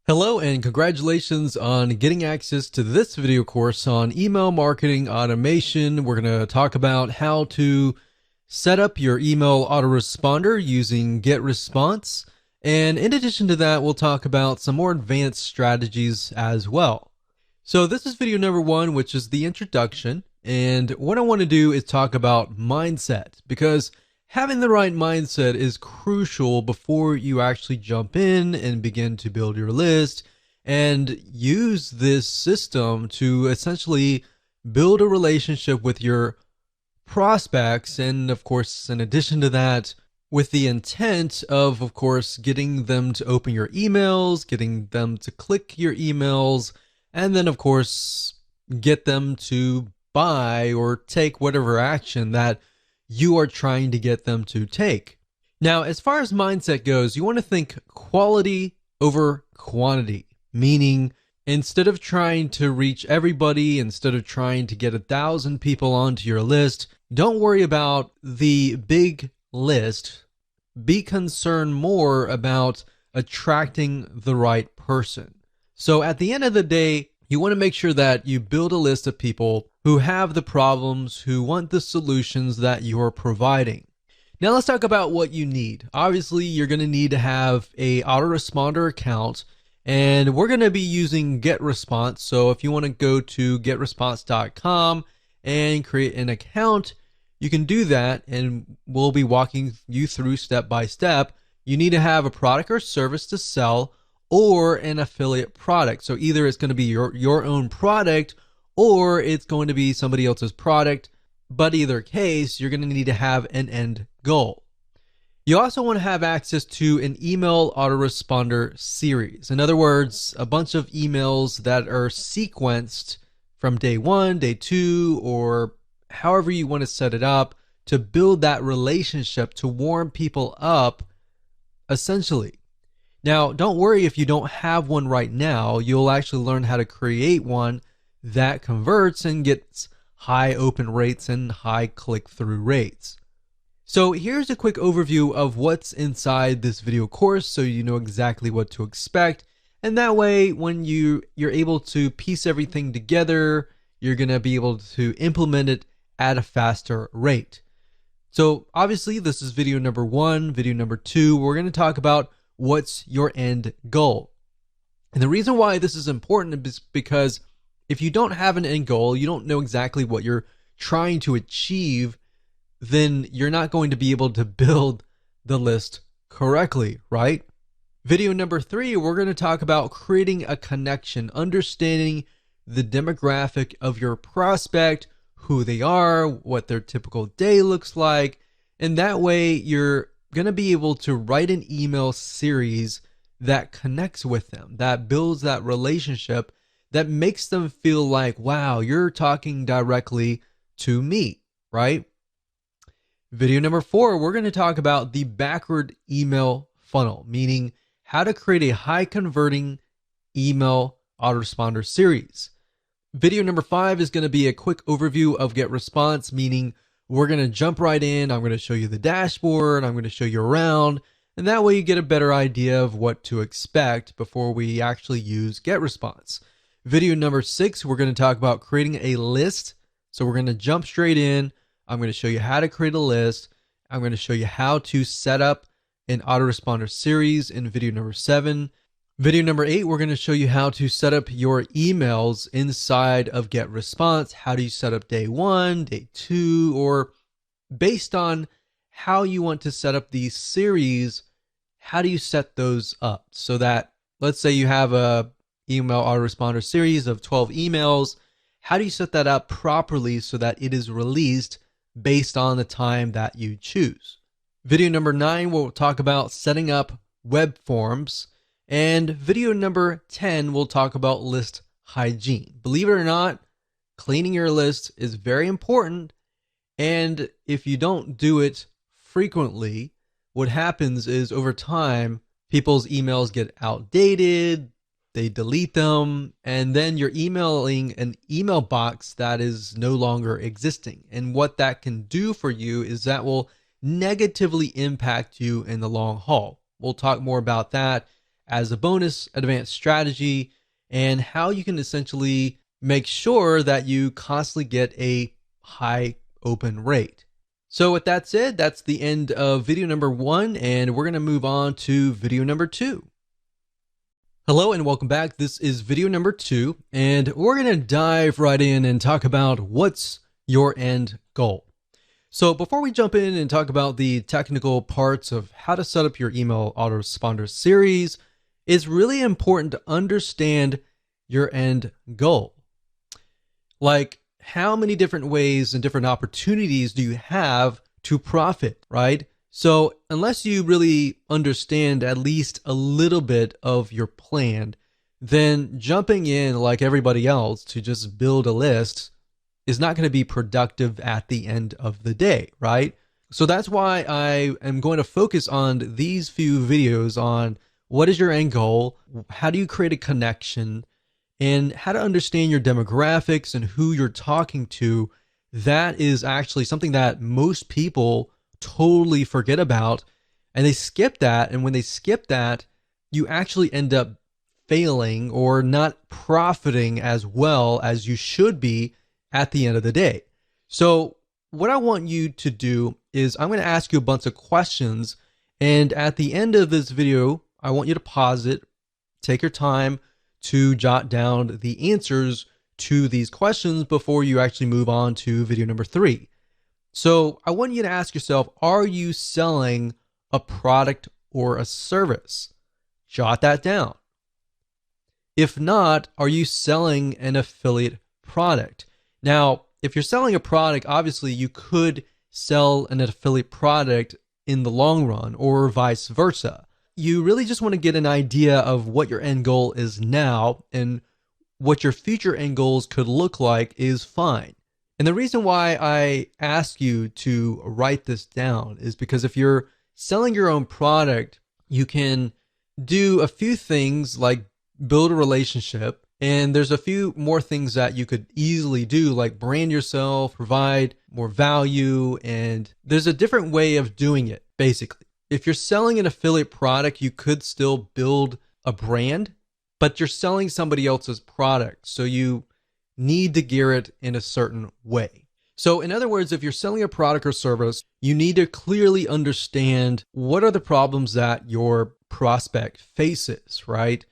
Hello and congratulations on getting access to this video course on email marketing automation. We're going to talk about how to set up your email autoresponder using GetResponse. And in addition to that, we'll talk about some more advanced strategies as well. So this is video number one, which is the introduction. And what I want to do is talk about mindset, because having the right mindset is crucial before you actually jump in and begin to build your list and use this system to essentially build a relationship with your prospects. And of course, in addition to that, with the intent of course, getting them to open your emails, getting them to click your emails, and then of course, get them to buy or take whatever action that you are trying to get them to take. Now, as far as mindset goes, you want to think quality over quantity, meaning instead of trying to reach everybody, instead of trying to get 1,000 people onto your list, don't worry about the big list. Be concerned more about attracting the right person. So at the end of the day, you want to make sure that you build a list of people who have the problems, who want the solutions that you're providing. Now let's talk about what you need. Obviously, you're going to need to have a autoresponder account, and we're going to be using GetResponse. So if you want to go to getresponse.com and create an account, you can do that, and we'll be walking you through step by step. You need to have a product or service to sell or an affiliate product. So either it's going to be your own product or it's going to be somebody else's product, but either case, you're going to need to have an end goal. You also want to have access to an email autoresponder series. In other words, a bunch of emails that are sequenced from day one, day two, or however you want to set it up to build that relationship, to warm people up, essentially. Now, don't worry if you don't have one right now. You'll actually learn how to create one that converts and gets high open rates and high click-through rates. So here's a quick overview of what's inside this video course so you know exactly what to expect. And that way, when you're able to piece everything together, you're going to be able to implement it at a faster rate. So obviously, this is video number one. Video number two, we're going to talk about what's your end goal. And the reason why this is important is because if you don't have an end goal, you don't know exactly what you're trying to achieve, then you're not going to be able to build the list correctly, right? Video number three, we're going to talk about creating a connection, understanding the demographic of your prospect, who they are, what their typical day looks like, and that way you're going to be able to write an email series that connects with them, that builds that relationship, that makes them feel like, wow, you're talking directly to me, right? Video number four, we're going to talk about the backward email funnel, meaning how to create a high converting email autoresponder series. Video number five is going to be a quick overview of GetResponse, meaning we're going to jump right in. I'm going to show you the dashboard. I'm going to show you around. And that way you get a better idea of what to expect before we actually use GetResponse. Video number six, we're going to talk about creating a list. So we're going to jump straight in. I'm going to show you how to create a list. I'm going to show you how to set up an autoresponder series in video number seven. Video number eight, we're going to show you how to set up your emails inside of GetResponse. How do you set up day one, day two, or based on how you want to set up these series, how do you set those up so that, let's say you have a email autoresponder series of 12 emails. How do you set that up properly so that it is released based on the time that you choose? Video number nine, we'll talk about setting up web forms. And video number 10, we'll talk about list hygiene. Believe it or not, cleaning your list is very important. And if you don't do it frequently, what happens is over time, people's emails get outdated, they delete them, and then you're emailing an email box that is no longer existing. And what that can do for you is that will negatively impact you in the long haul. We'll talk more about that as a bonus advanced strategy, and how you can essentially make sure that you constantly get a high open rate. So with that said, that's the end of video number 1, and we're going to move on to video number 2. Hello and welcome back. This is video number 2, and we're going to dive right in and talk about what's your end goal. So before we jump in and talk about the technical parts of how to set up your email autoresponder series, it's really important to understand your end goal. Like, how many different ways and different opportunities do you have to profit, right? So unless you really understand at least a little bit of your plan, then jumping in like everybody else to just build a list is not going to be productive at the end of the day, right? So that's why I am going to focus on these few videos on what is your end goal, how do you create a connection, and how to understand your demographics and who you're talking to. That is actually something that most people totally forget about, and they skip that. And when they skip that, you actually end up failing or not profiting as well as you should be at the end of the day. So what I want you to do is I'm going to ask you a bunch of questions, and at the end of this video, I want you to pause it, take your time to jot down the answers to these questions before you actually move on to video number 3. So I want you to ask yourself, are you selling a product or a service? Jot that down. If not, are you selling an affiliate product? Now, if you're selling a product, obviously you could sell an affiliate product in the long run or vice versa. You really just want to get an idea of what your end goal is now, and what your future end goals could look like is fine. And the reason why I ask you to write this down is because if you're selling your own product, you can do a few things like build a relationship, and there's a few more things that you could easily do, like brand yourself, provide more value, and there's a different way of doing it, basically. If you're selling an affiliate product, you could still build a brand, but you're selling somebody else's product, so you need to gear it in a certain way. So in other words, if you're selling a product or service, you need to clearly understand what are the problems that your prospect faces, right?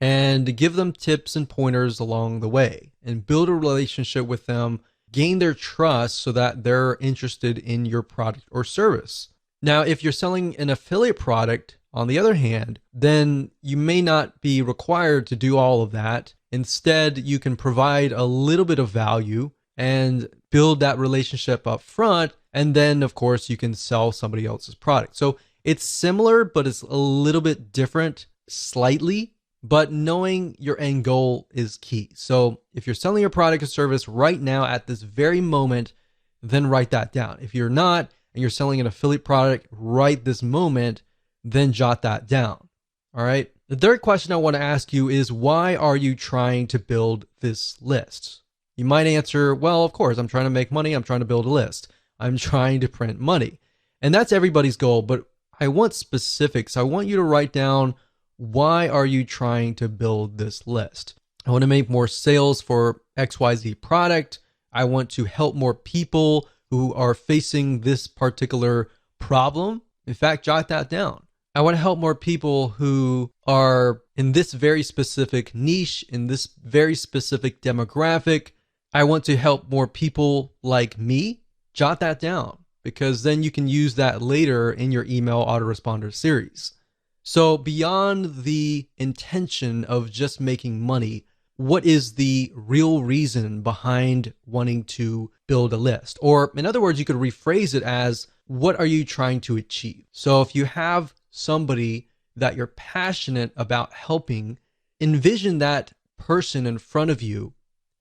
And give them tips and pointers along the way, and build a relationship with them, gain their trust so that they're interested in your product or service. Now, if you're selling an affiliate product, on the other hand, then you may not be required to do all of that. Instead, you can provide a little bit of value and build that relationship up front. And then, of course, you can sell somebody else's product. So it's similar, but it's a little bit different slightly. But knowing your end goal is key. So if you're selling your product or service right now at this very moment, then write that down. If you're not, and you're selling an affiliate product right this moment, then jot that down. All right. The third question I want to ask you is, why are you trying to build this list? You might answer, well, of course, I'm trying to make money. I'm trying to build a list. I'm trying to print money. And that's everybody's goal. But I want specifics. I want you to write down, why are you trying to build this list? I want to make more sales for XYZ product. I want to help more people who are facing this particular problem. In fact, jot that down. I want to help more people who are in this very specific niche, in this very specific demographic. I want to help more people like me. Jot that down, because then you can use that later in your email autoresponder series. So beyond the intention of just making money, what is the real reason behind wanting to build a list? Or in other words, you could rephrase it as, what are you trying to achieve? So if you have somebody that you're passionate about helping, envision that person in front of you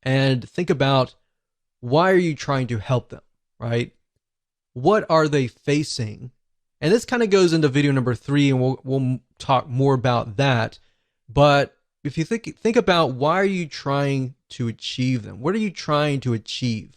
and think about, why are you trying to help them, right? What are they facing? And this kind of goes into video number 3, and we'll talk more about that. But if you think about, why are you trying to achieve them? What are you trying to achieve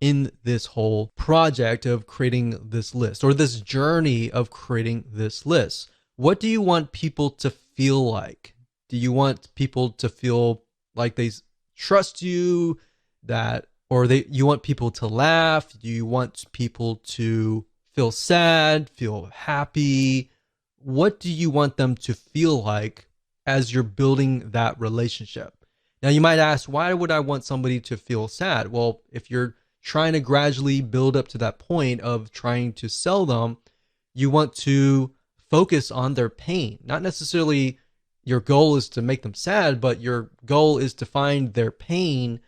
in this whole project of creating this list, or this journey of creating this list? What do you want people to feel like? Do you want people to feel like they trust you, that, or you want people to laugh? Do you want people to feel sad, feel happy? What do you want them to feel like as you're building that relationship? Now, you might ask, why would I want somebody to feel sad? Well, if you're trying to gradually build up to that point of trying to sell them, you want to focus on their pain. Not necessarily your goal is to make them sad, but your goal is to find their pain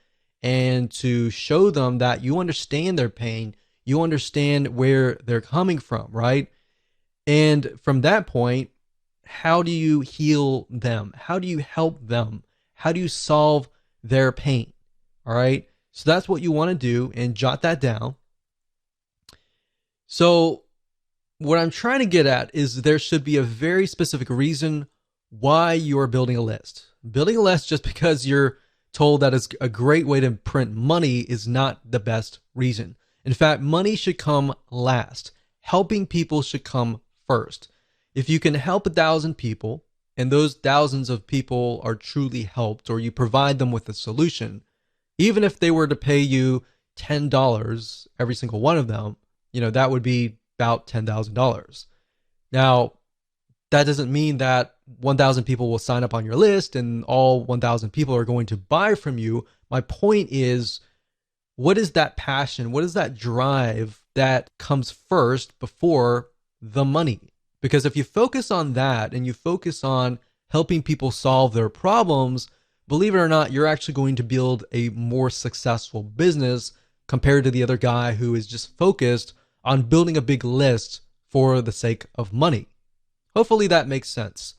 and to show them that you understand their pain. You understand where they're coming from, right? And from that point, how do you heal them? How do you help them? How do you solve their pain? All right. So that's what you want to do, and jot that down. So what I'm trying to get at is there should be a very specific reason why you're building a list. Building a list just because you're told that it's a great way to print money is not the best reason. In fact, money should come last. Helping people should come first. If you can help 1,000 people, and those thousands of people are truly helped, or you provide them with a solution, even if they were to pay you $10, every single one of them, that would be about $10,000. Now, that doesn't mean that 1,000 people will sign up on your list and all 1,000 people are going to buy from you. My point is, what is that passion? What is that drive that comes first before the money? Because if you focus on that and you focus on helping people solve their problems, believe it or not, you're actually going to build a more successful business compared to the other guy who is just focused on building a big list for the sake of money. Hopefully that makes sense.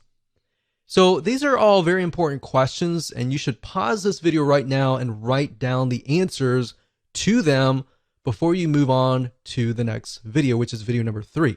So these are all very important questions, and you should pause this video right now and write down the answers to them before you move on to the next video, which is video number 3.